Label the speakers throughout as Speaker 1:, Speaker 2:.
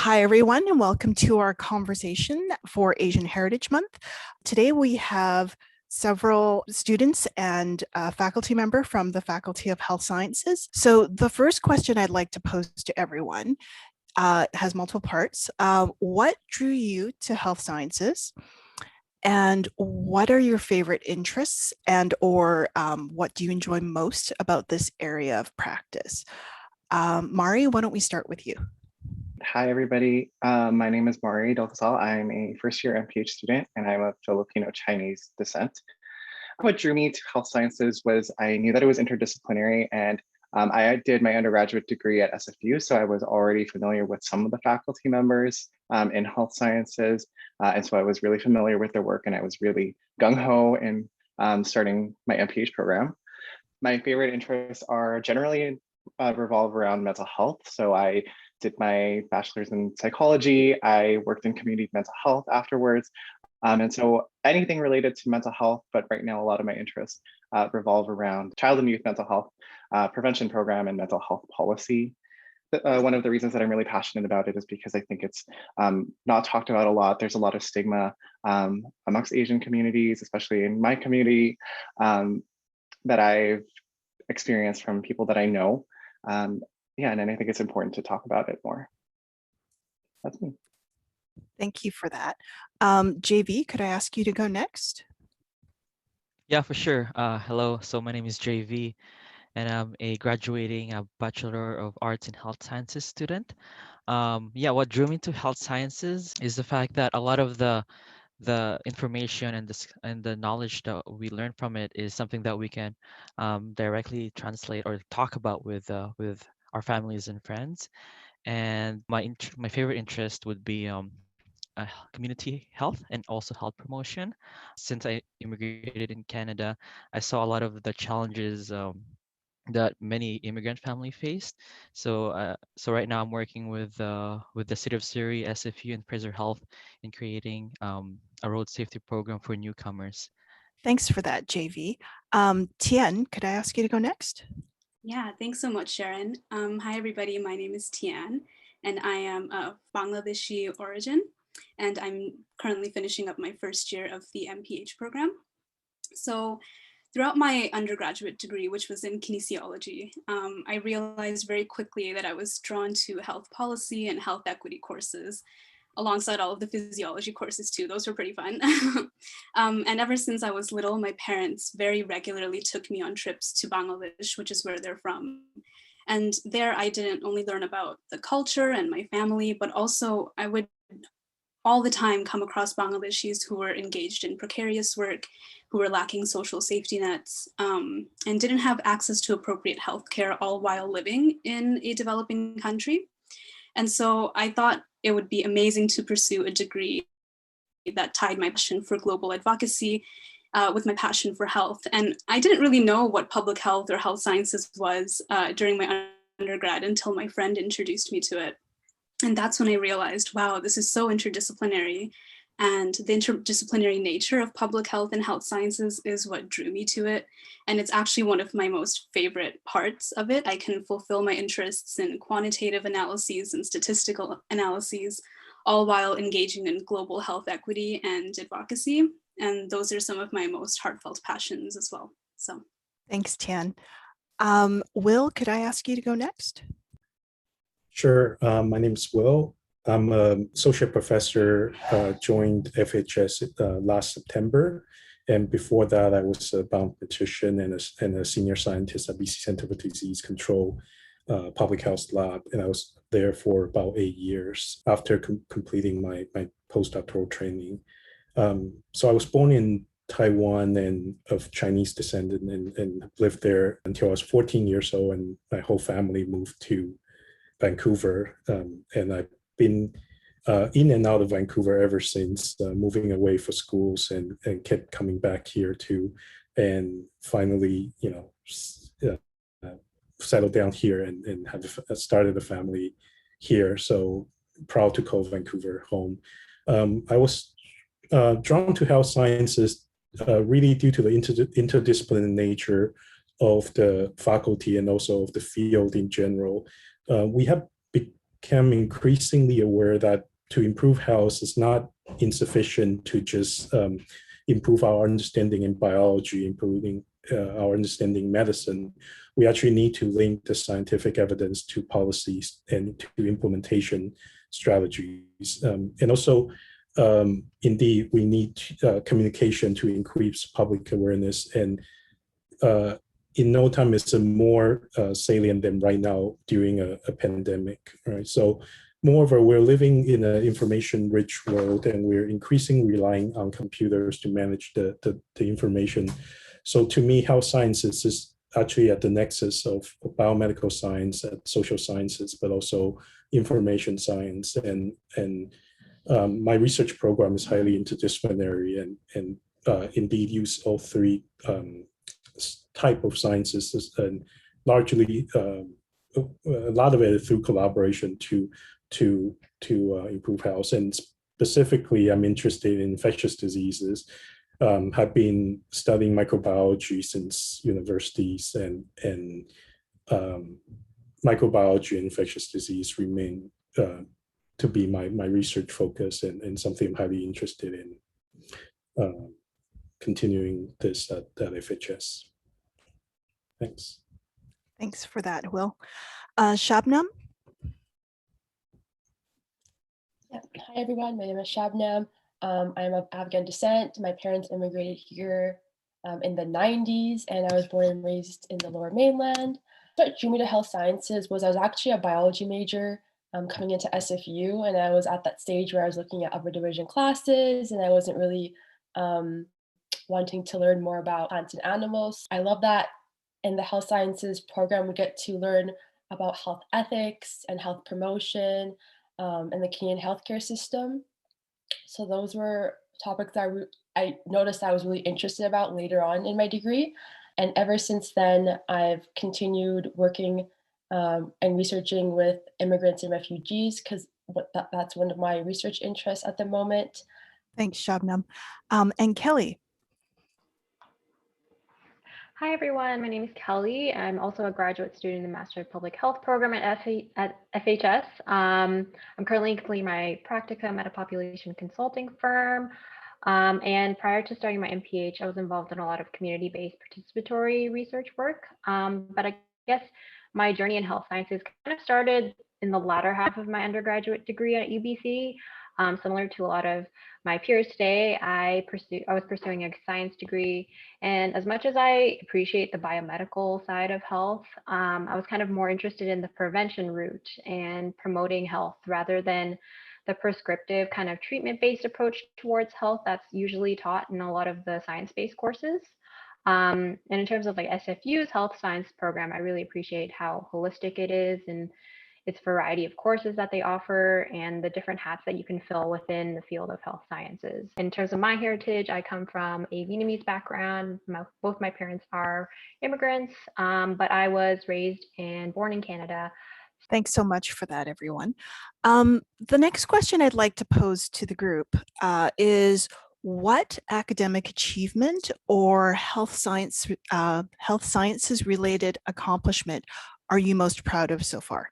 Speaker 1: Hi, everyone, and welcome to our conversation for Asian Heritage Month. Today we have several students and a faculty member from the Faculty of Health Sciences. So the first question I'd like to pose to everyone has multiple parts. What drew you to health sciences? And what are your favorite interests and/or what do you enjoy most about this area of practice? Mari, why don't we start with you?
Speaker 2: Hi, everybody. My name is Mari Dolcasal. I'm a first-year MPH student, and I'm of Filipino-Chinese descent. What drew me to health sciences was I knew that it was interdisciplinary, and I did my undergraduate degree at SFU, so I was already familiar with some of the faculty members in health sciences, and so I was really familiar with their work, and I was really gung-ho in starting my MPH program. My favorite interests are generally revolve around mental health, so I did my bachelor's in psychology. I worked in community mental health afterwards. And so anything related to mental health, but right now a lot of my interests revolve around child and youth mental health prevention program and mental health policy. One of the reasons that I'm really passionate about it is because I think it's not talked about a lot. There's a lot of stigma amongst Asian communities, especially in my community, that I've experienced from people that I know. Yeah, and I think it's important to talk about it more. That's me.
Speaker 1: Thank you for that. JV, could I ask you to go next?
Speaker 3: Yeah, for sure. Hello, so my name is JV, and I'm a graduating Bachelor of Arts in Health Sciences student. Yeah, what drew me to health sciences is the fact that a lot of the information and the knowledge that we learn from it is something that we can directly translate or talk about with our families and friends. And my favorite interest would be community health and also health promotion. Since I immigrated in Canada, I saw a lot of the challenges that many immigrant family faced. So right now I'm working with the City of Surrey, SFU, and Fraser Health in creating a road safety program for newcomers.
Speaker 1: Thanks for that, JV. Tian, could I ask you to go next?
Speaker 4: Yeah, thanks so much, Sharon. Hi, everybody. My name is Tian, and I am of Bangladeshi origin, and I'm currently finishing up my first year of the MPH program. So throughout my undergraduate degree, which was in kinesiology, I realized very quickly that I was drawn to health policy and health equity courses, alongside all of the physiology courses too. Those were pretty fun. And ever since I was little, my parents very regularly took me on trips to Bangladesh, which is where they're from. And there I didn't only learn about the culture and my family, but also I would all the time come across Bangladeshis who were engaged in precarious work, who were lacking social safety nets, and didn't have access to appropriate healthcare, all while living in a developing country. And so I thought it would be amazing to pursue a degree that tied my passion for global advocacy with my passion for health. And I didn't really know what public health or health sciences was during my undergrad until my friend introduced me to it. And that's when I realized, wow, this is so interdisciplinary. And the interdisciplinary nature of public health and health sciences is what drew me to it. And it's actually one of my most favorite parts of it. I can fulfill my interests in quantitative analyses and statistical analyses, all while engaging in global health equity and advocacy. And those are some of my most heartfelt passions as well. So
Speaker 1: thanks, Tian. Will, could I ask you to go next?
Speaker 5: Sure. My name is Will. I'm an associate professor, joined FHS last September. And before that, I was a bioinformatician and a senior scientist at BC Center for Disease Control Public Health Lab. And I was there for about 8 years after completing my postdoctoral training. So I was born in Taiwan and of Chinese descent and lived there until I was 14 years old, and my whole family moved to Vancouver. And I've been in and out of Vancouver ever since, moving away for schools and kept coming back here too. And finally, settled down here and have started a family here. So proud to call Vancouver home. I was drawn to health sciences really due to the interdisciplinary nature of the faculty and also of the field in general. We have become increasingly aware that to improve health is not insufficient to just improve our understanding in biology, improving our understanding in medicine. We actually need to link the scientific evidence to policies and to implementation strategies. And also, indeed, we need communication to increase public awareness. And in no time, it's more salient than right now during a pandemic, right? So moreover, we're living in an information-rich world, and we're increasingly relying on computers to manage the information. So to me, health sciences is actually at the nexus of biomedical science, social sciences, but also information science. And my research program is highly interdisciplinary and indeed use all three type of sciences, and largely a lot of it through collaboration to improve health. And specifically, I'm interested in infectious diseases. Have been studying microbiology since universities, and microbiology and infectious disease remain to be my research focus, and something I'm highly interested in continuing this at FHS. Thanks.
Speaker 1: Thanks for that, Will. Shabnam?
Speaker 6: Yeah. Hi, everyone. My name is Shabnam. I'm of Afghan descent. My parents immigrated here in the 90s, and I was born and raised in the Lower Mainland. What drew me to health sciences was I was actually a biology major coming into SFU, and I was at that stage where I was looking at upper division classes, and I wasn't really wanting to learn more about plants and animals. I love that in the health sciences program, we get to learn about health ethics and health promotion and the Kenyan healthcare system. So those were topics that I noticed I was really interested about later on in my degree. And ever since then, I've continued working and researching with immigrants and refugees, because that's one of my research interests at the moment.
Speaker 1: Thanks, Shabnam. And Kelly?
Speaker 7: Hi, everyone. My name is Kelly. I'm also a graduate student in the Master of Public Health program at FHS. I'm currently completing my practicum at a population consulting firm. And prior to starting my MPH, I was involved in a lot of community-based participatory research work. But I guess my journey in health sciences kind of started in the latter half of my undergraduate degree at UBC. Similar to a lot of my peers today, I was pursuing a science degree, and as much as I appreciate the biomedical side of health, I was kind of more interested in the prevention route and promoting health rather than the prescriptive kind of treatment-based approach towards health that's usually taught in a lot of the science-based courses. And in terms of like SFU's health science program, I really appreciate how holistic it is and its variety of courses that they offer and the different hats that you can fill within the field of health sciences. In terms of my heritage, I come from a Vietnamese background. Both my parents are immigrants, but I was raised and born in Canada.
Speaker 1: Thanks so much for that, everyone. The next question I'd like to pose to the group is, what academic achievement or health sciences related accomplishment are you most proud of so far?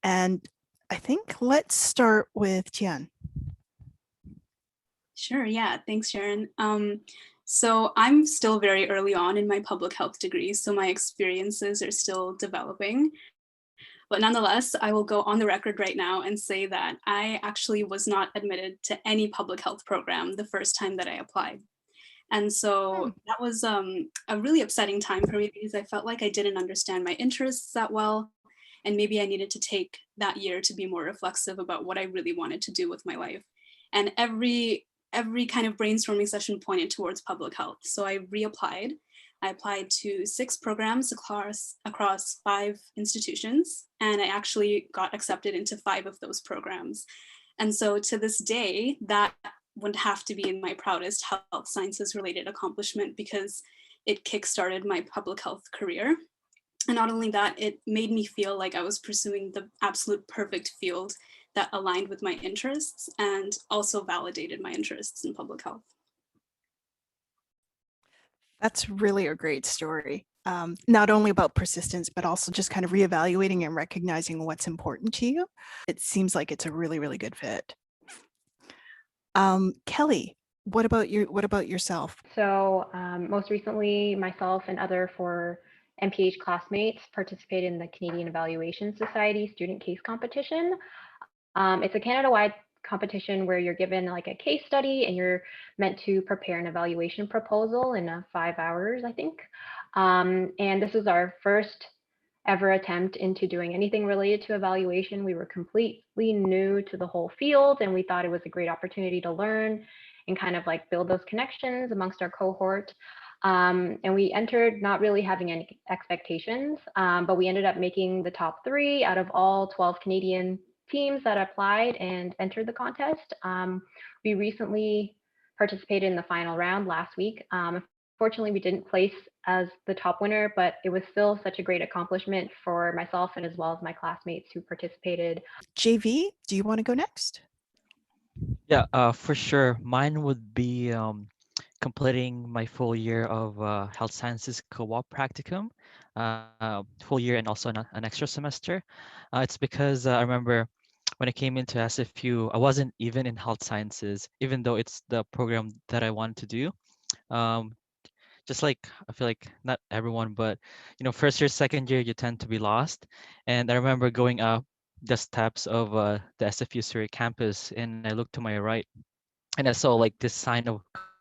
Speaker 1: And I think let's start with Tian.
Speaker 4: Sure, yeah, thanks, Sharon. So I'm still very early on in my public health degree, so my experiences are still developing. But nonetheless, I will go on the record right now and say that I actually was not admitted to any public health program the first time that I applied. And so that was a really upsetting time for me, because I felt like I didn't understand my interests that well. And maybe I needed to take that year to be more reflexive about what I really wanted to do with my life. And every kind of brainstorming session pointed towards public health. So I reapplied. I applied to 6 programs across 5 institutions, and I actually got accepted into 5 of those programs. And so to this day, that would have to be in my proudest health sciences related accomplishment, because it kickstarted my public health career. And not only that, it made me feel like I was pursuing the absolute perfect field that aligned with my interests and also validated my interests in public health.
Speaker 1: That's really a great story. not only about persistence, but also just kind of reevaluating and recognizing what's important to you. It seems like it's a really, really good fit. Kelly, what about yourself?
Speaker 7: So most recently, myself and other 4 MPH classmates participated in the Canadian Evaluation Society student case competition. It's a Canada-wide competition where you're given like a case study and you're meant to prepare an evaluation proposal in 5 hours, I think. And this is our first ever attempt into doing anything related to evaluation. We were completely new to the whole field, and we thought it was a great opportunity to learn and kind of like build those connections amongst our cohort. And we entered not really having any expectations, but we ended up making the top 3 out of all 12 Canadian teams that applied and entered the contest. We recently participated in the final round last week. Fortunately, we didn't place as the top winner, but it was still such a great accomplishment for myself and as well as my classmates who participated.
Speaker 1: JV, do you want to go next?
Speaker 3: Yeah, for sure. Mine would be completing my full year of health sciences co-op practicum, full year and also an extra semester. It's because I remember when I came into SFU, I wasn't even in health sciences, even though it's the program that I wanted to do. Just like I feel like not everyone, but first year, second year, you tend to be lost. And I remember going up the steps of the SFU Surrey campus, and I looked to my right, and I saw like this sign of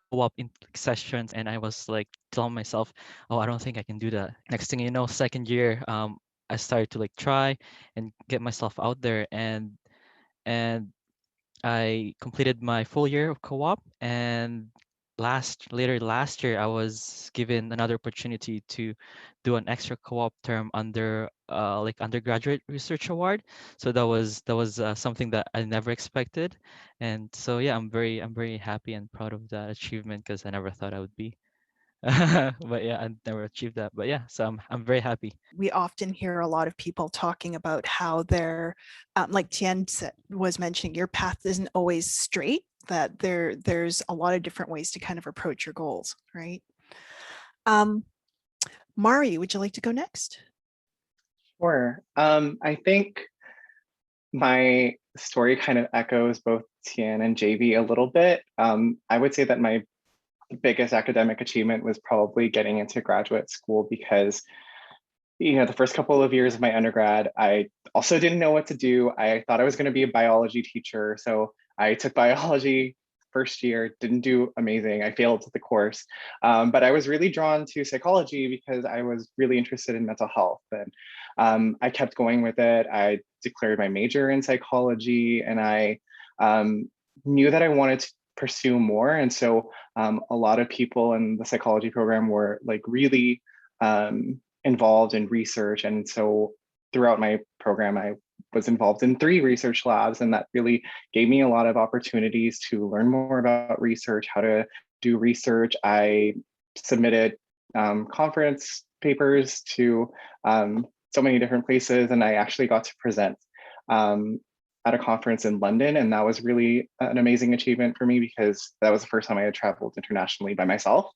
Speaker 3: co-op in sessions, and I was like telling myself, oh, I don't think I can do that. Next thing you know, second year, I started to like try and get myself out there, and I completed my full year of co-op, and later last year I was given another opportunity to do an extra co-op term under like undergraduate research award. So that was something that I never expected, and so yeah, I'm very happy and proud of that achievement because I never thought I would be. But yeah, I never achieved that. But yeah, so I'm very happy.
Speaker 1: We often hear a lot of people talking about how they're, like Tian was mentioning, your path isn't always straight, that there's a lot of different ways to kind of approach your goals, right? Mari, would you like to go next?
Speaker 2: Sure. I think my story kind of echoes both Tian and JV a little bit. I would say that my biggest academic achievement was probably getting into graduate school because the first couple of years of my undergrad, I also didn't know what to do. I thought I was going to be a biology teacher. So I took biology first year, didn't do amazing. I failed the course. But I was really drawn to psychology because I was really interested in mental health. And I kept going with it. I declared my major in psychology, and I knew that I wanted to pursue more. And so a lot of people in the psychology program were like really involved in research. And so throughout my program, I was involved in 3 research labs, and that really gave me a lot of opportunities to learn more about research, how to do research. I submitted conference papers to so many different places, and I actually got to present at a conference in London, and that was really an amazing achievement for me because that was the first time I had traveled internationally by myself.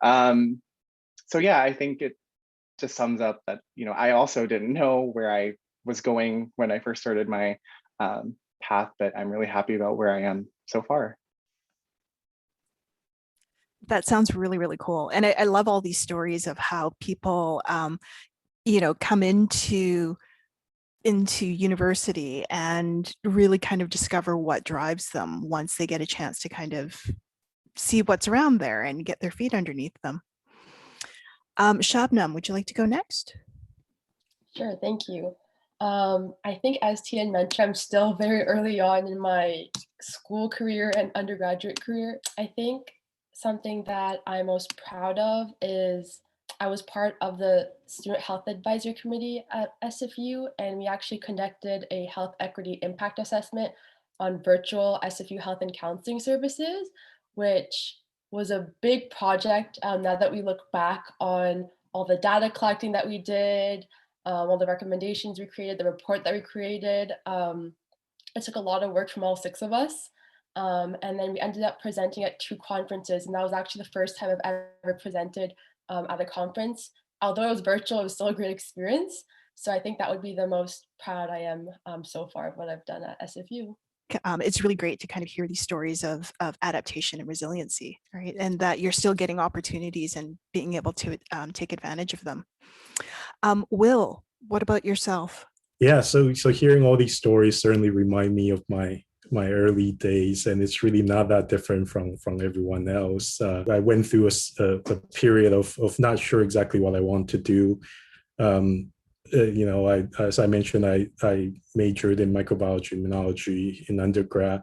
Speaker 2: So yeah, I think it just sums up that I also didn't know where I was going when I first started my path, but I'm really happy about where I am so far.
Speaker 1: That sounds really, really cool. And I love all these stories of how people, come into university and really kind of discover what drives them once they get a chance to kind of see what's around there and get their feet underneath them. Shabnam, would you like to go next?
Speaker 6: Sure, thank you. I think as Tian mentioned, I'm still very early on in my school career and undergraduate career. I think something that I'm most proud of is I was part of the Student Health Advisory Committee at SFU, and we actually conducted a health equity impact assessment on virtual SFU health and counseling services, which was a big project. Now that we look back on all the data collecting that we did, all the recommendations we created, the report that we created, it took a lot of work from all 6 of us. And then we ended up presenting at 2 conferences, and that was actually the first time I've ever presented at a conference although it was virtual, it was still a great experience. So I think that would be the most proud I am so far of what I've done at SFU.
Speaker 1: It's really great to kind of hear these stories of adaptation and resiliency, right? And that you're still getting opportunities and being able to take advantage of them. Will, what about yourself?
Speaker 5: Yeah, so hearing all these stories certainly remind me of my early days, and it's really not that different from everyone else. I went through a period of not sure exactly what I want to do. As I mentioned, I majored in microbiology, immunology in undergrad,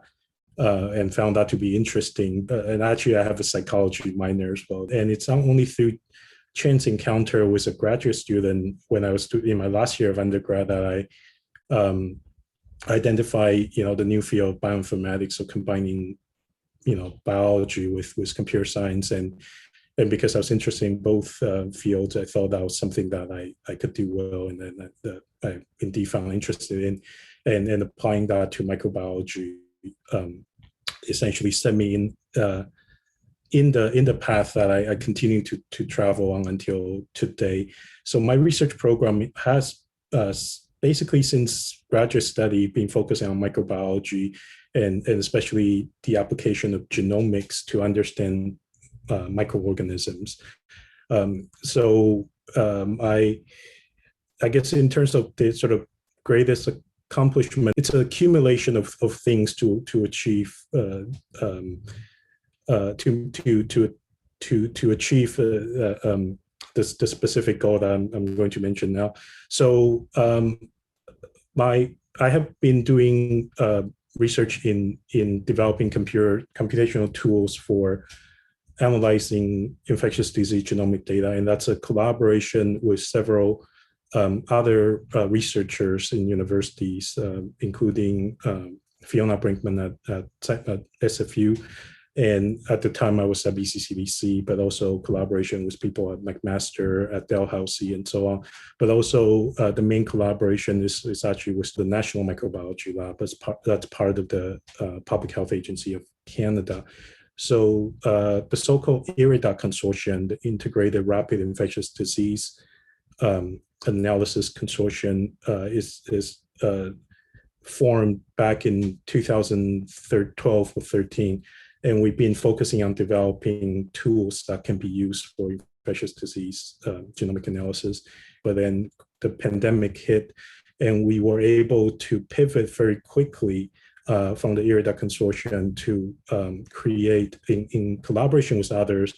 Speaker 5: and found that to be interesting. And actually, I have a psychology minor as well. And it's not only through chance encounter with a graduate student when I was in my last year of undergrad that I identify, the new field of bioinformatics, so combining, biology with computer science, and because I was interested in both fields, I thought that was something that I could do well, and then I indeed found interested in, and applying that to microbiology essentially set me in the path that I continue to travel on until today. So my research program has basically since graduate study been focusing on microbiology and especially the application of genomics to understand microorganisms. I guess in terms of the sort of greatest accomplishment, it's an accumulation of things to achieve to achieve the specific goal that I'm going to mention now. So I have been doing research in developing computational tools for analyzing infectious disease genomic data, and that's a collaboration with several other researchers in universities, including Fiona Brinkman at SFU. And at the time I was at BCCDC, but also collaboration with people at McMaster, at Dalhousie, and so on. But also the main collaboration is actually with the National Microbiology Lab. That's part of the Public Health Agency of Canada. So the so-called IRIDA Consortium, the Integrated Rapid Infectious Disease Analysis Consortium, is formed back in 2012 or 13. And we've been focusing on developing tools that can be used for infectious disease genomic analysis. But then the pandemic hit, and we were able to pivot very quickly from the IRIDA Consortium to create, in collaboration with others,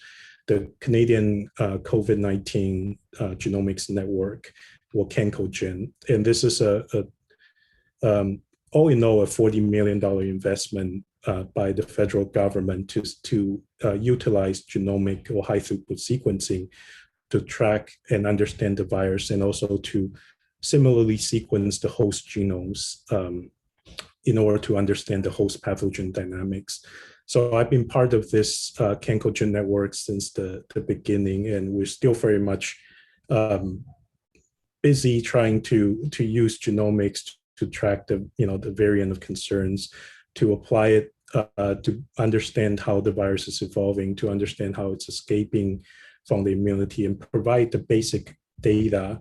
Speaker 5: the Canadian COVID-19 Genomics Network, or CanCoGen. And this is all in all, a $40 million investment by the federal government to utilize genomic or high throughput sequencing to track and understand the virus, and also to similarly sequence the host genomes in order to understand the host pathogen dynamics. So I've been part of this CanCoGen network since the beginning, and we're still very much busy trying to use genomics to track the variant of concerns, to apply it to understand how the virus is evolving, to understand how it's escaping from the immunity, and provide the basic data.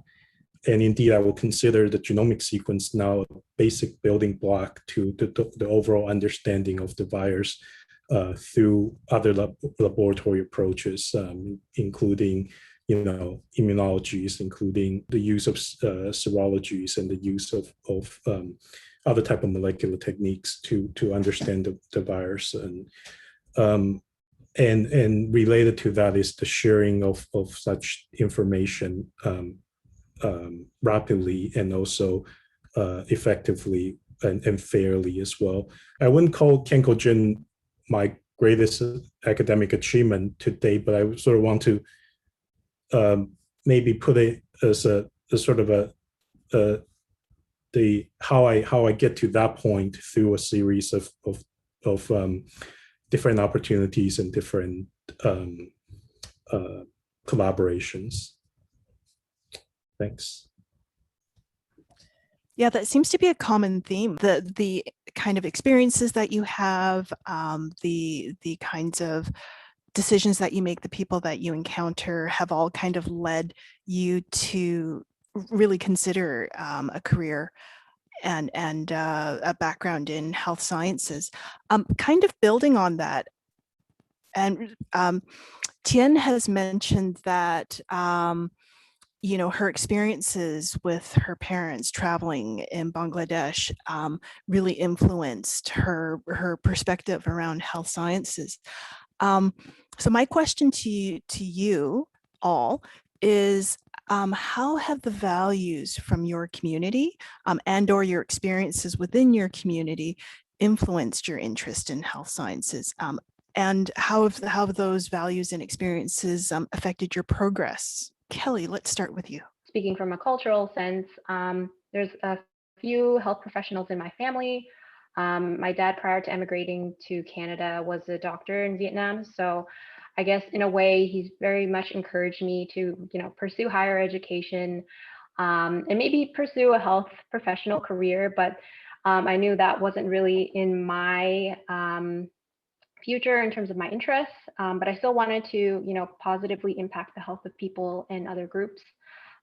Speaker 5: And indeed, I will consider the genomic sequence now a basic building block to the overall understanding of the virus through other laboratory approaches, including immunologies, including the use of serologies and the use of other type of molecular techniques to understand the virus. And related to that is the sharing of such information rapidly and also effectively and fairly as well. I wouldn't call CanCoGen my greatest academic achievement to date, but I sort of want to maybe put it as a sort of how I get to that point through a series of different opportunities and different collaborations. Thanks.
Speaker 1: Yeah, that seems to be a common theme. The kind of experiences that you have, the kinds of decisions that you make, the people that you encounter have all kind of led you to really consider a career and a background in health sciences. Kind of building on that, and Tian has mentioned that you know, her experiences with her parents traveling in Bangladesh really influenced her perspective around health sciences. So my question to you all is, how have the values from your community and or your experiences within your community influenced your interest in health sciences? And how have those values and experiences affected your progress? Kelly, let's start with you.
Speaker 7: Speaking from a cultural sense, there's a few health professionals in my family. My dad, prior to emigrating to Canada, was a doctor in Vietnam. So I guess in a way, he's very much encouraged me to, pursue higher education and maybe pursue a health professional career. But I knew that wasn't really in my future in terms of my interests, but I still wanted to, positively impact the health of people and other groups.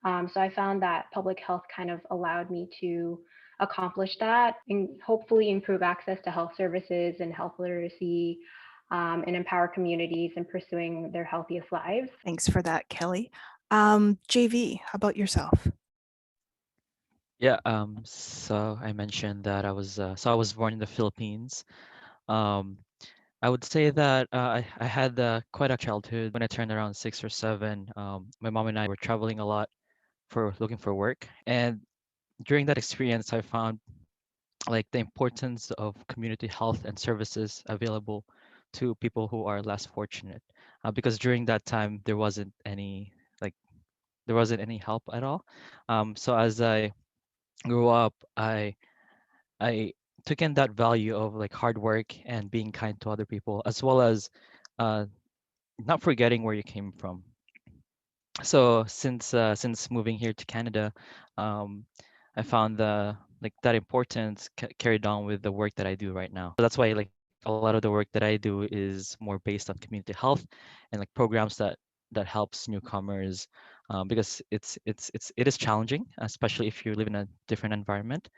Speaker 7: So I found that public health kind of allowed me to accomplish that and hopefully improve access to health services and health literacy and empower communities in pursuing their healthiest lives.
Speaker 1: Thanks for that, Kelly. JV, how about yourself?
Speaker 3: Yeah, so I mentioned that I was born in the Philippines. I would say that I had quite a childhood. When I turned around 6 or 7, my mom and I were traveling a lot for looking for work. And during that experience, I found like the importance of community health and services available to people who are less fortunate. Because during that time, there wasn't any help at all. So as I grew up, I took in that value of like hard work and being kind to other people, as well as uh, not forgetting where you came from. So since moving here to Canada, I found that importance carried on with the work that I do right now. So that's why like a lot of the work that I do is more based on community health and like programs that helps newcomers, because it is challenging, especially if you live in a different environment.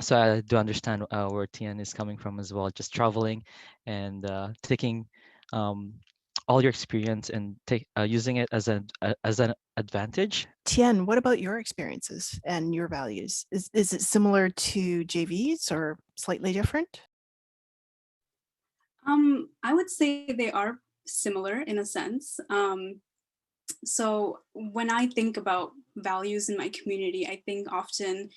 Speaker 3: So I do understand where Tian is coming from as well, just traveling and taking all your experience and using it as an advantage.
Speaker 1: Tian, what about your experiences and your values? Is it similar to JV's or slightly different?
Speaker 4: I would say they are similar in a sense. So when I think about values in my community, I think often,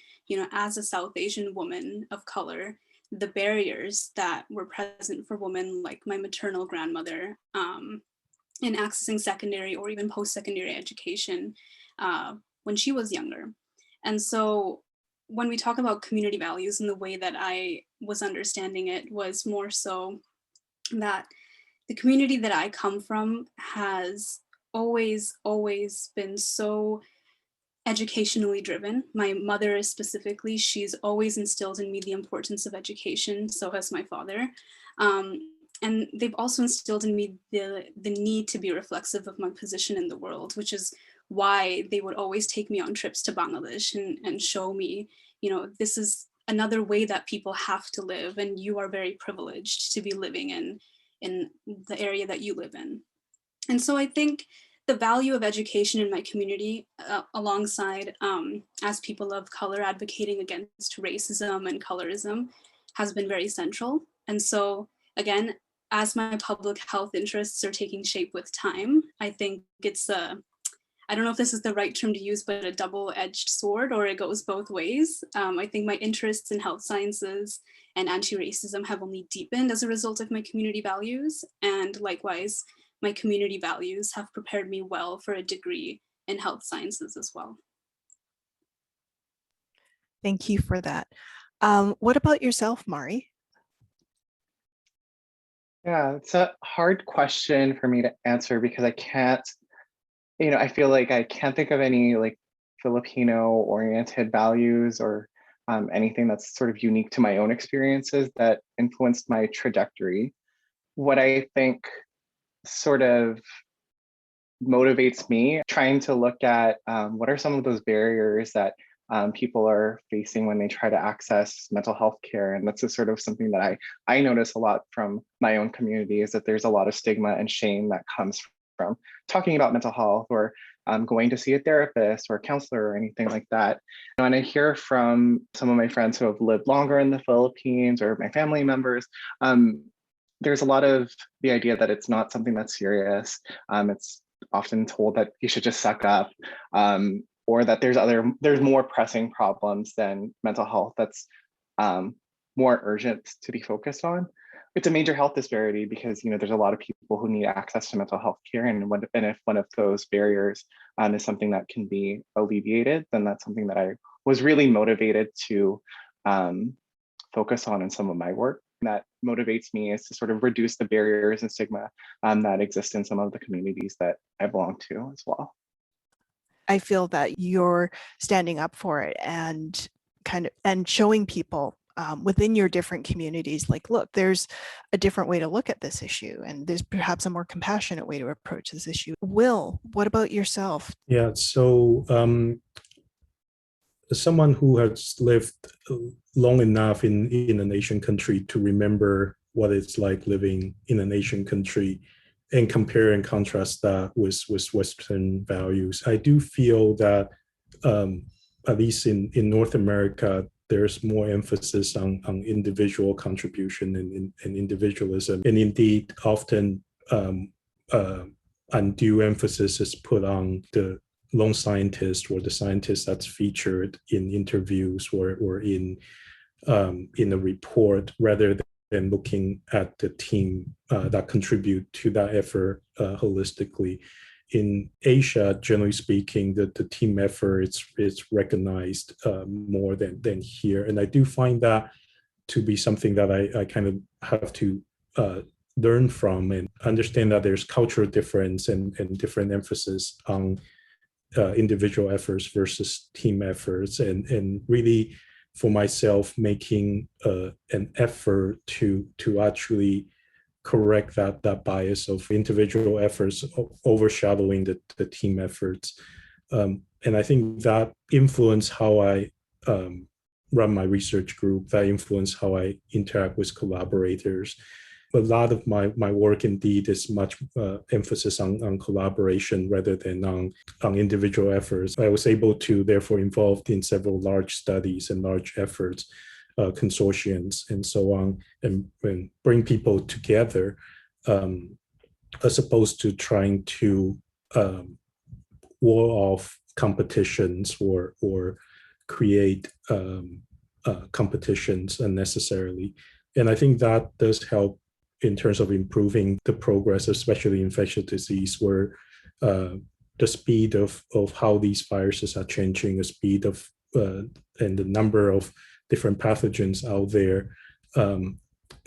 Speaker 4: as a South Asian woman of color, the barriers that were present for women like my maternal grandmother in accessing secondary or even post-secondary education when she was younger. And so when we talk about community values, and the way that I was understanding it was more so that the community that I come from has always been so educationally driven. My mother specifically, she's always instilled in me the importance of education. So has my father. And they've also instilled in me the need to be reflexive of my position in the world, which is why they would always take me on trips to Bangladesh and show me, this is another way that people have to live, and you are very privileged to be living in the area that you live in. And so I think the value of education in my community, alongside as people of color advocating against racism and colorism, has been very central. And so again, as my public health interests are taking shape with time, I think it's I don't know if this is the right term to use, but a double-edged sword, or it goes both ways. I think my interests in health sciences and anti-racism have only deepened as a result of my community values. And likewise, my community values have prepared me well for a degree in health sciences as well.
Speaker 1: Thank you for that. What about yourself, Mari?
Speaker 2: Yeah, it's a hard question for me to answer because I can't, I feel like I can't think of any like Filipino-oriented values or anything that's sort of unique to my own experiences that influenced my trajectory. What I think sort of motivates me, trying to look at what are some of those barriers that people are facing when they try to access mental health care. And that's sort of something that I notice a lot from my own community, is that there's a lot of stigma and shame that comes from talking about mental health, or going to see a therapist or a counselor or anything like that. And I hear from some of my friends who have lived longer in the Philippines, or my family members, there's a lot of the idea that it's not something that's serious. It's often told that you should just suck up, or that there's more pressing problems than mental health that's more urgent to be focused on. It's a major health disparity because there's a lot of people who need access to mental health care, and if one of those barriers is something that can be alleviated, then that's something that I was really motivated to focus on in some of my work. That motivates me is to sort of reduce the barriers and stigma that exist in some of the communities that I belong to as well.
Speaker 1: I feel that you're standing up for it and showing people within your different communities, like, look, there's a different way to look at this issue, and there's perhaps a more compassionate way to approach this issue. Will, what about yourself?
Speaker 5: Yeah, so as someone who has lived long enough in an Asian country to remember what it's like living in an Asian country, and compare and contrast that with Western values, I do feel that at least in North America, there's more emphasis on individual contribution and individualism. And indeed, often undue emphasis is put on the lone scientist, or the scientist that's featured in interviews or in a report, rather than looking at the team that contribute to that effort holistically. In Asia, generally speaking, the team effort is recognized more than here. And I do find that to be something that I kind of have to learn from, and understand that there's cultural difference and different emphasis on individual efforts versus team efforts, and really for myself making an effort to actually correct that bias of individual efforts overshadowing the team efforts. And I think that influenced how I run my research group, that influenced how I interact with collaborators. A lot of my work indeed is much emphasis on collaboration rather than on individual efforts. I was able to therefore involved in several large studies and large efforts, consortiums and so on, and bring people together, as opposed to trying to wall off competitions or create competitions unnecessarily. And I think that does help in terms of improving the progress, especially infectious disease, where the speed of how these viruses are changing, the speed of and the number of different pathogens out there,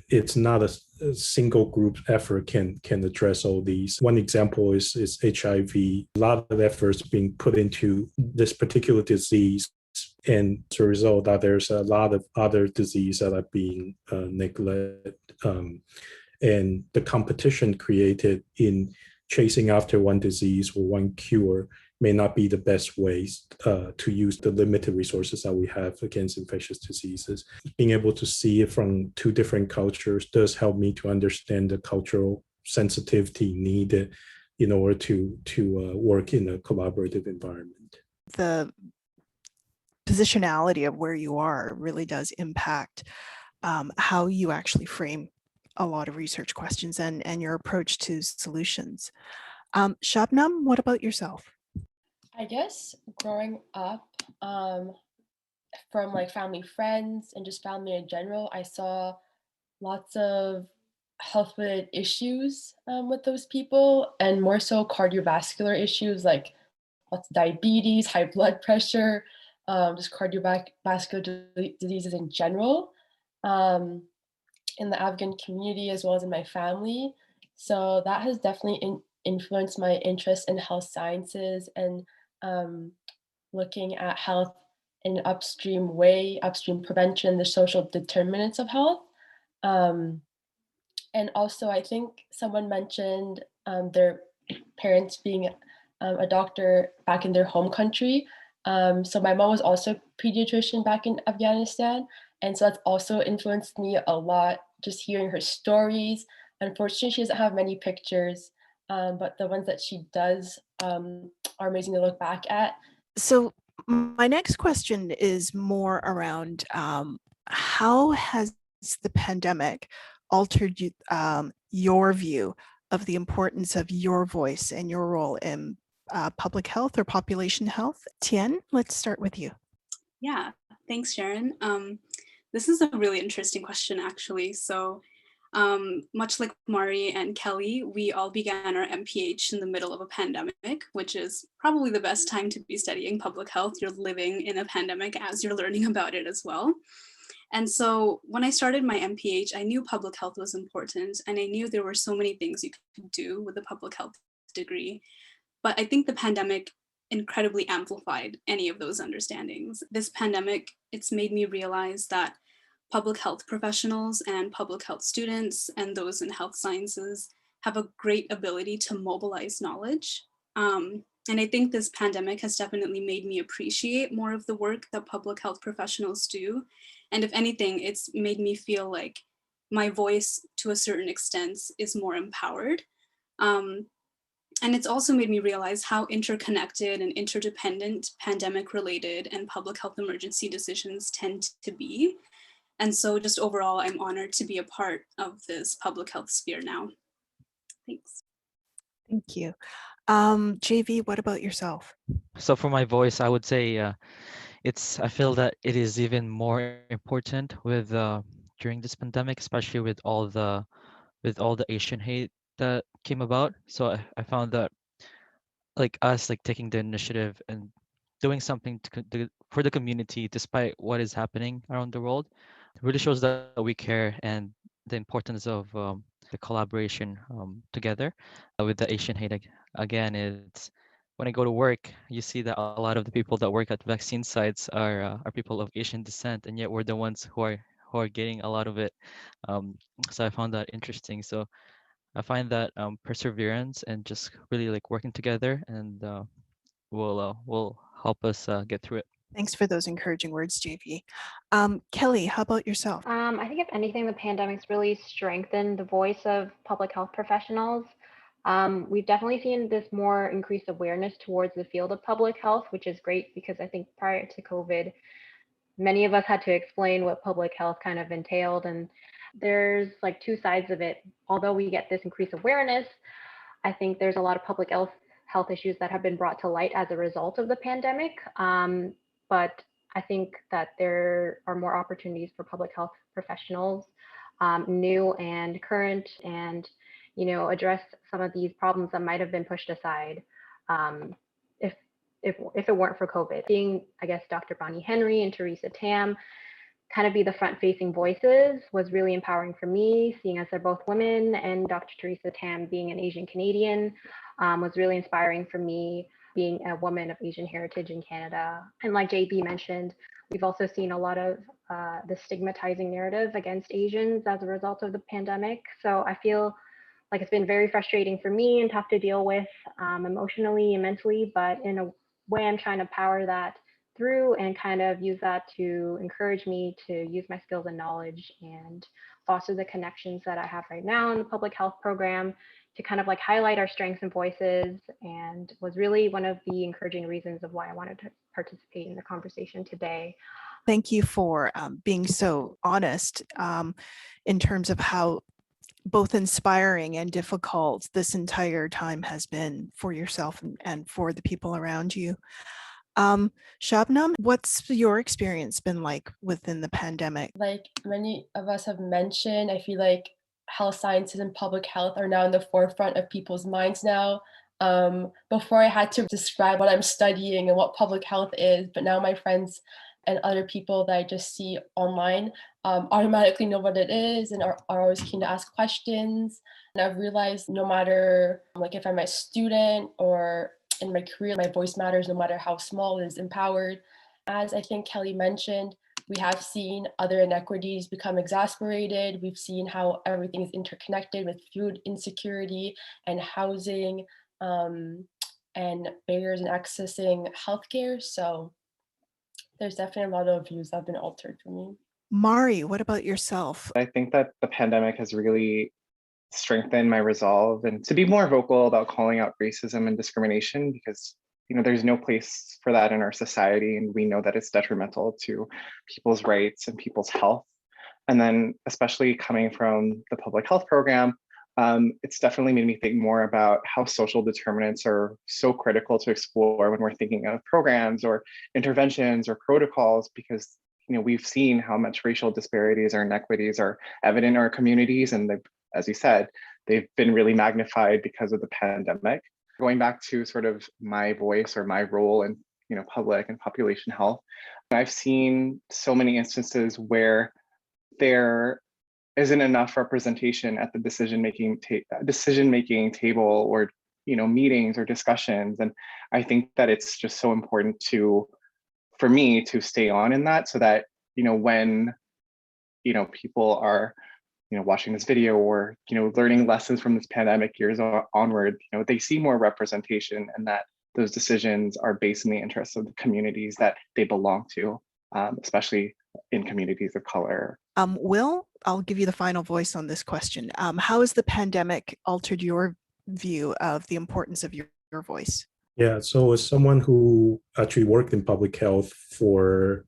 Speaker 5: it's not a single group effort can address all these. One example is HIV. A lot of efforts being put into this particular disease, and as a result that there's a lot of other diseases that are being neglected. And the competition created in chasing after one disease or one cure may not be the best ways to use the limited resources that we have against infectious diseases. Being able to see it from two different cultures does help me to understand the cultural sensitivity needed in order to work in a collaborative environment.
Speaker 1: The positionality of where you are really does impact how you actually frame a lot of research questions and your approach to solutions. Shabnam, what about yourself?
Speaker 6: I guess growing up from like family, friends, and just family in general, I saw lots of health-related issues with those people, and more so cardiovascular issues like lots of diabetes, high blood pressure, just cardiovascular diseases in general, in the Afghan community as well as in my family. So that has definitely influenced my interest in health sciences and looking at health in an upstream way, upstream prevention, the social determinants of health. And also, I think someone mentioned their parents being a doctor back in their home country. So my mom was also a pediatrician back in Afghanistan. And so that's also influenced me a lot, just hearing her stories. Unfortunately, she doesn't have many pictures, but the ones that she does are amazing to look back at.
Speaker 1: So my next question is more around how has the pandemic altered your view of the importance of your voice and your role in public health or population health? Tian, let's start with you.
Speaker 4: Yeah, thanks, Sharon. This is a really interesting question, actually. So much like Mari and Kelly, we all began our MPH in the middle of a pandemic, which is probably the best time to be studying public health. You're living in a pandemic as you're learning about it as well. And so when I started my MPH, I knew public health was important, and I knew there were so many things you could do with a public health degree. But I think the pandemic incredibly amplified any of those understandings. This pandemic, it's made me realize that public health professionals and public health students and those in health sciences have a great ability to mobilize knowledge. And I think this pandemic has definitely made me appreciate more of the work that public health professionals do. And if anything, it's made me feel like my voice to a certain extent is more empowered. And it's also made me realize how interconnected and interdependent pandemic-related and public health emergency decisions tend to be. And so just overall, I'm honored to be a part of this public health sphere now. Thanks.
Speaker 1: Thank you. JV, what about yourself?
Speaker 3: So for my voice, I would say I feel that it is even more important with during this pandemic, especially with all the Asian hate that came about. So I found that like us like taking the initiative and doing something for the community despite what is happening around the world really shows that we care, and the importance of the collaboration together with the Asian hate. Again, it's when I go to work, you see that a lot of the people that work at vaccine sites are people of Asian descent, and yet we're the ones who are getting a lot of it. So I found that interesting. So I find that perseverance and just really like working together and will help us get through it.
Speaker 1: Thanks for those encouraging words, JV. Kelly, how about yourself?
Speaker 7: I think if anything, the pandemic's really strengthened the voice of public health professionals. We've definitely seen this more increased awareness towards the field of public health, which is great because I think prior to COVID, many of us had to explain what public health kind of entailed. And there's like two sides of it. Although we get this increased awareness, I think there's a lot of public health issues that have been brought to light as a result of the pandemic. But I think that there are more opportunities for public health professionals, new and current, and address some of these problems that might have been pushed aside if it weren't for COVID. Seeing, I guess, Dr. Bonnie Henry and Teresa Tam kind of be the front-facing voices was really empowering for me, seeing as they're both women, and Dr. Teresa Tam being an Asian Canadian was really inspiring for me, being a woman of Asian heritage in Canada. And like JB mentioned, we've also seen a lot of the stigmatizing narrative against Asians as a result of the pandemic. So I feel like it's been very frustrating for me and tough to deal with emotionally and mentally, but in a way I'm trying to power that through and kind of use that to encourage me to use my skills and knowledge and foster the connections that I have right now in the public health program to kind of like highlight our strengths and voices, and was really one of the encouraging reasons of why I wanted to participate in the conversation today.
Speaker 1: Thank you for being so honest in terms of how both inspiring and difficult this entire time has been for yourself and for the people around you. Shabnam, what's your experience been like within the pandemic?
Speaker 6: Like many of us have mentioned, I feel like health sciences and public health are now in the forefront of people's minds now. Before I had to describe what I'm studying and what public health is, but now my friends and other people that I just see online automatically know what it is and are always keen to ask questions. And I've realized no matter like if I'm a student or in my career, my voice matters no matter how small, it is empowered. As I think Kelly mentioned, We have seen other inequities become exacerbated. We've seen how everything is interconnected with food insecurity and housing and barriers in accessing healthcare. So there's definitely a lot of views that have been altered for me.
Speaker 1: Mari, what about yourself?
Speaker 2: I think that the pandemic has really strengthened my resolve and to be more vocal about calling out racism and discrimination, because there's no place for that in our society, and we know that it's detrimental to people's rights and people's health. And then especially coming from the public health program, it's definitely made me think more about how social determinants are so critical to explore when we're thinking of programs or interventions or protocols, because we've seen how much racial disparities or inequities are evident in our communities, and they've, as you said, they've been really magnified because of the pandemic. Going back to sort of my voice or my role in public and population health, I've seen so many instances where there isn't enough representation at the decision-making table or meetings or discussions. And I think that it's just so important for me to stay on in that, so that when people are watching this video or learning lessons from this pandemic years onward, they see more representation, and that those decisions are based in the interests of the communities that they belong to, especially in communities of color.
Speaker 1: Will, I'll give you the final voice on this question. How has the pandemic altered your view of the importance of your voice?
Speaker 5: Yeah, so as someone who actually worked in public health for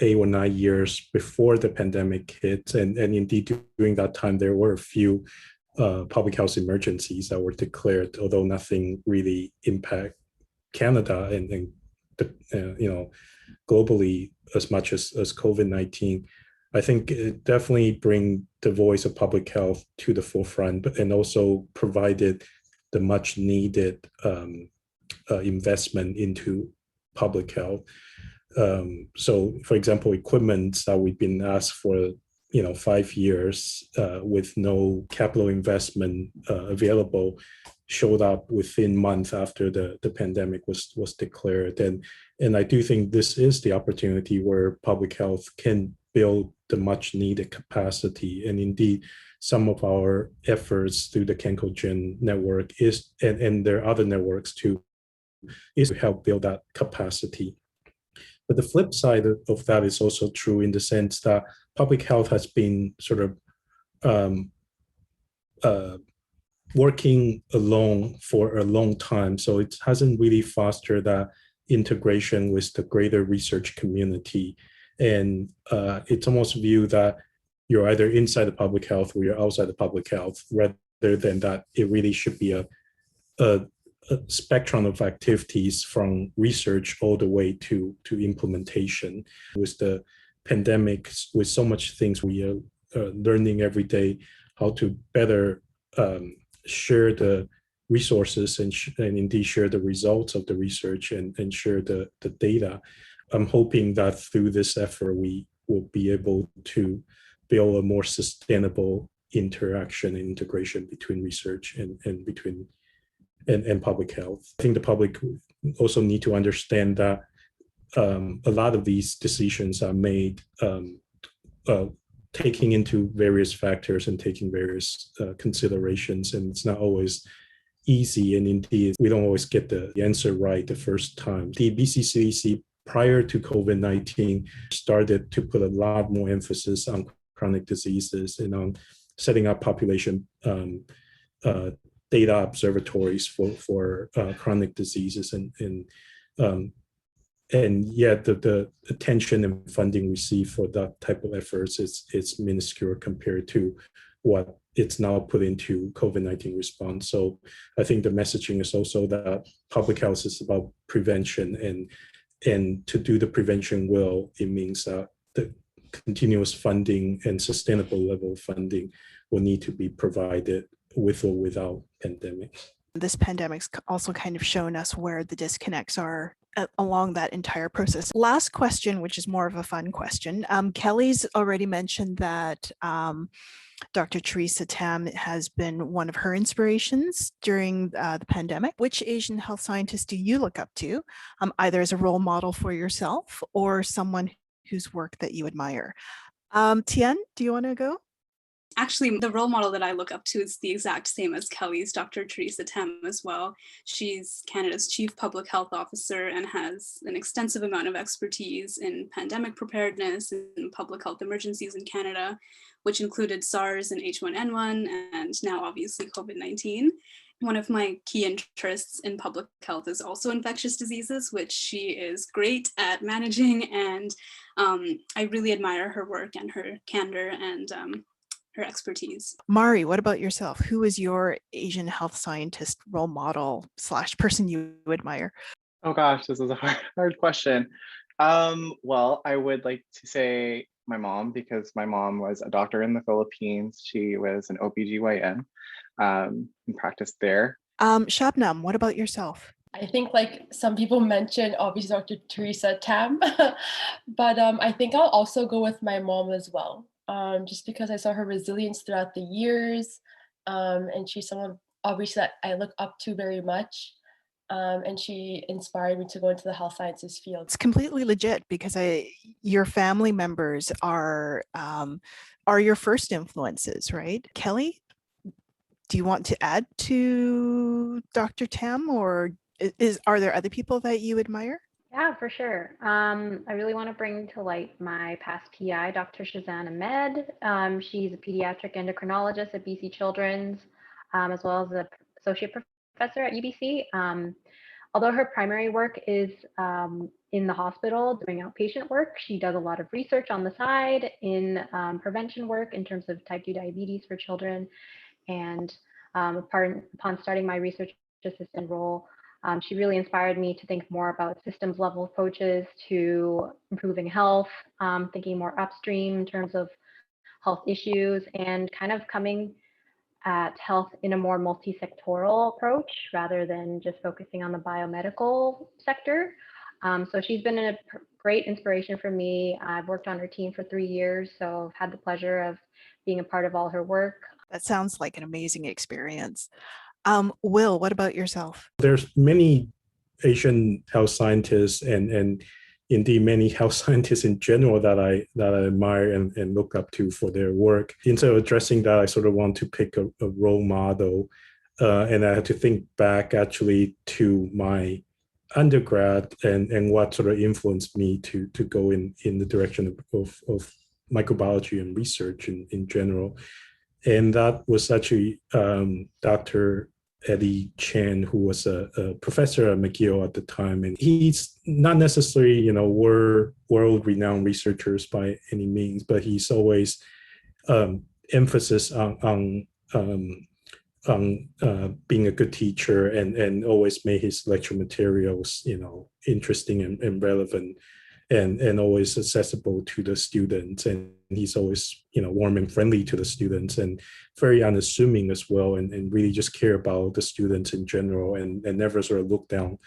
Speaker 5: 8 or 9 years before the pandemic hit, and indeed during that time, there were a few public health emergencies that were declared, although nothing really impact Canada and globally as much as COVID-19. I think it definitely bring the voice of public health to the forefront, and also provided the much needed investment into public health. So, for example, equipment that we've been asked for 5 years with no capital investment available showed up within months after the pandemic was declared. And I do think this is the opportunity where public health can build the much needed capacity. And indeed, some of our efforts through the Kenkogen network and there are other networks too, is to help build that capacity. But the flip side of that is also true in the sense that public health has been sort of working alone for a long time. So it hasn't really fostered that integration with the greater research community. And it's almost viewed that you're either inside the public health or you're outside the public health, rather than that it really should be a spectrum of activities from research all the way to implementation. With the pandemic, with so much things we are learning every day, how to better share the resources and indeed share the results of the research and share the data. I'm hoping that through this effort, we will be able to build a more sustainable interaction and integration between research and public health. I think the public also need to understand that a lot of these decisions are made taking into various factors and taking various considerations, and it's not always easy, and indeed we don't always get the answer right the first time. The BC CDC prior to COVID-19 started to put a lot more emphasis on chronic diseases and on setting up population data observatories for chronic diseases, and yet the attention and funding received for that type of efforts is minuscule compared to what it's now put into COVID-19 response. So I think the messaging is also that public health is about prevention, and to do the prevention well, it means that the continuous funding and sustainable level of funding will need to be provided with or without pandemic.
Speaker 1: This pandemic's also kind of shown us where the disconnects are along that entire process. Last question, which is more of a fun question. Kelly's already mentioned that Dr. Teresa Tam has been one of her inspirations during the pandemic. Which Asian health scientist do you look up to, either as a role model for yourself or someone whose work that you admire. Tian, do you want to go?
Speaker 4: Actually, the role model that I look up to is the exact same as Kelly's, Dr. Teresa Tam as well. She's Canada's Chief Public Health Officer and has an extensive amount of expertise in pandemic preparedness and public health emergencies in Canada, which included SARS and H1N1, and now obviously COVID-19. One of my key interests in public health is also infectious diseases, which she is great at managing, and I really admire her work and her candor and her expertise.
Speaker 1: Mari, what about yourself? Who is your Asian health scientist role model / person you admire?
Speaker 2: Oh gosh, this is a hard question. Well, I would like to say my mom, because my mom was a doctor in the Philippines. She was an OBGYN and practiced there.
Speaker 1: Shabnam, what about yourself?
Speaker 6: I think like some people mentioned, obviously Dr. Teresa Tam, but I think I'll also go with my mom as well. Just because I saw her resilience throughout the years, and she's someone obviously that I look up to very much, and she inspired me to go into the health sciences field.
Speaker 1: It's completely legit because your family members are your first influences, right? Kelly, do you want to add to Dr. Tam, or are there other people that you admire?
Speaker 7: Yeah, for sure. I really want to bring to light my past PI, Dr. Shazan Ahmed. She's a pediatric endocrinologist at BC Children's, as well as an associate professor at UBC. Although her primary work is in the hospital doing outpatient work, she does a lot of research on the side in prevention work in terms of type 2 diabetes for children. And upon starting my research assistant role, she really inspired me to think more about systems level approaches to improving health, thinking more upstream in terms of health issues, and kind of coming at health in a more multi-sectoral approach rather than just focusing on the biomedical sector. So she's been a great inspiration for me. I've worked on her team for 3 years, so I've had the pleasure of being a part of all her work.
Speaker 1: That sounds like an amazing experience. Will, what about yourself?
Speaker 5: There's many Asian health scientists and indeed many health scientists in general that I admire and look up to for their work. Instead of addressing that, I sort of want to pick a role model. And I had to think back actually to my undergrad and what sort of influenced me to go in the direction of microbiology and research in general. And that was actually Dr. Eddie Chen, who was a professor at McGill at the time. And he's not necessarily, world-renowned researchers by any means, but he's always emphasis on being a good teacher and always made his lecture materials, interesting and relevant and always accessible to the students. And he's always, warm and friendly to the students and very unassuming as well, and really just care about the students in general and never sort of look down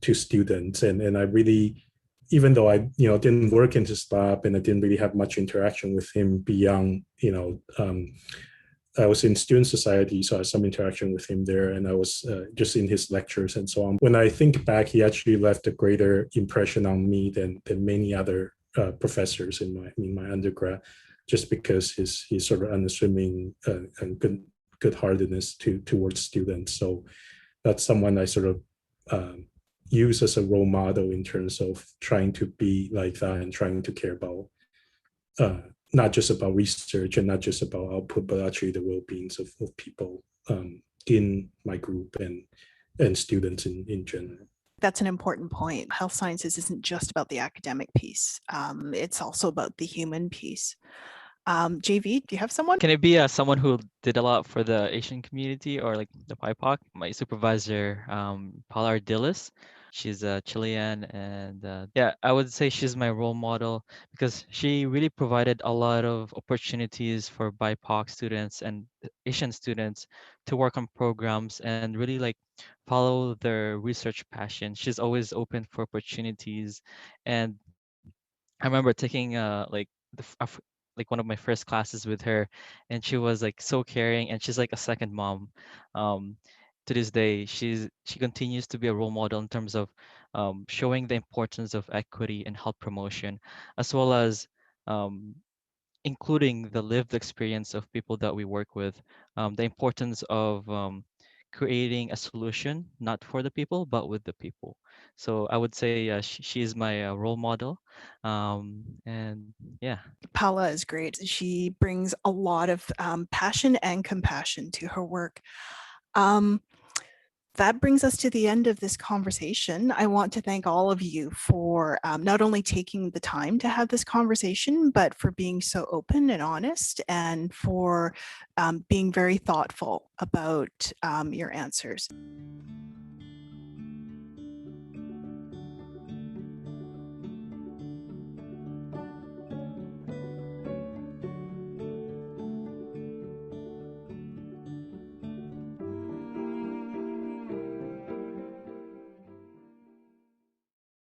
Speaker 5: to students. And I really, even though I, didn't work in his lab and I didn't really have much interaction with him beyond, I was in student society, so I had some interaction with him there, and I was just in his lectures and so on. When I think back, he actually left a greater impression on me than many other professors in my undergrad, just because his sort of unassuming and good-heartedness towards students. So that's someone I sort of use as a role model in terms of trying to be like that and trying to care about not just about research and not just about output, but actually the well-beings of people in my group and students in general.
Speaker 1: That's an important point. Health sciences isn't just about the academic piece. It's also about the human piece. JV, do you have someone?
Speaker 3: Can it be someone who did a lot for the Asian community or like the BIPOC? My supervisor, Paula Ardiles. She's a Chilean, and I would say she's my role model because she really provided a lot of opportunities for BIPOC students and Asian students to work on programs and really like follow their research passion. She's always open for opportunities, and I remember taking like one of my first classes with her, and she was like so caring, and she's like a second mom. to this day, she continues to be a role model in terms of showing the importance of equity and health promotion, as well as including the lived experience of people that we work with, the importance of creating a solution, not for the people, but with the people. So I would say she is my role model. And yeah.
Speaker 1: Paula is great. She brings a lot of passion and compassion to her work. That brings us to the end of this conversation. I want to thank all of you for not only taking the time to have this conversation, but for being so open and honest, and for being very thoughtful about your answers.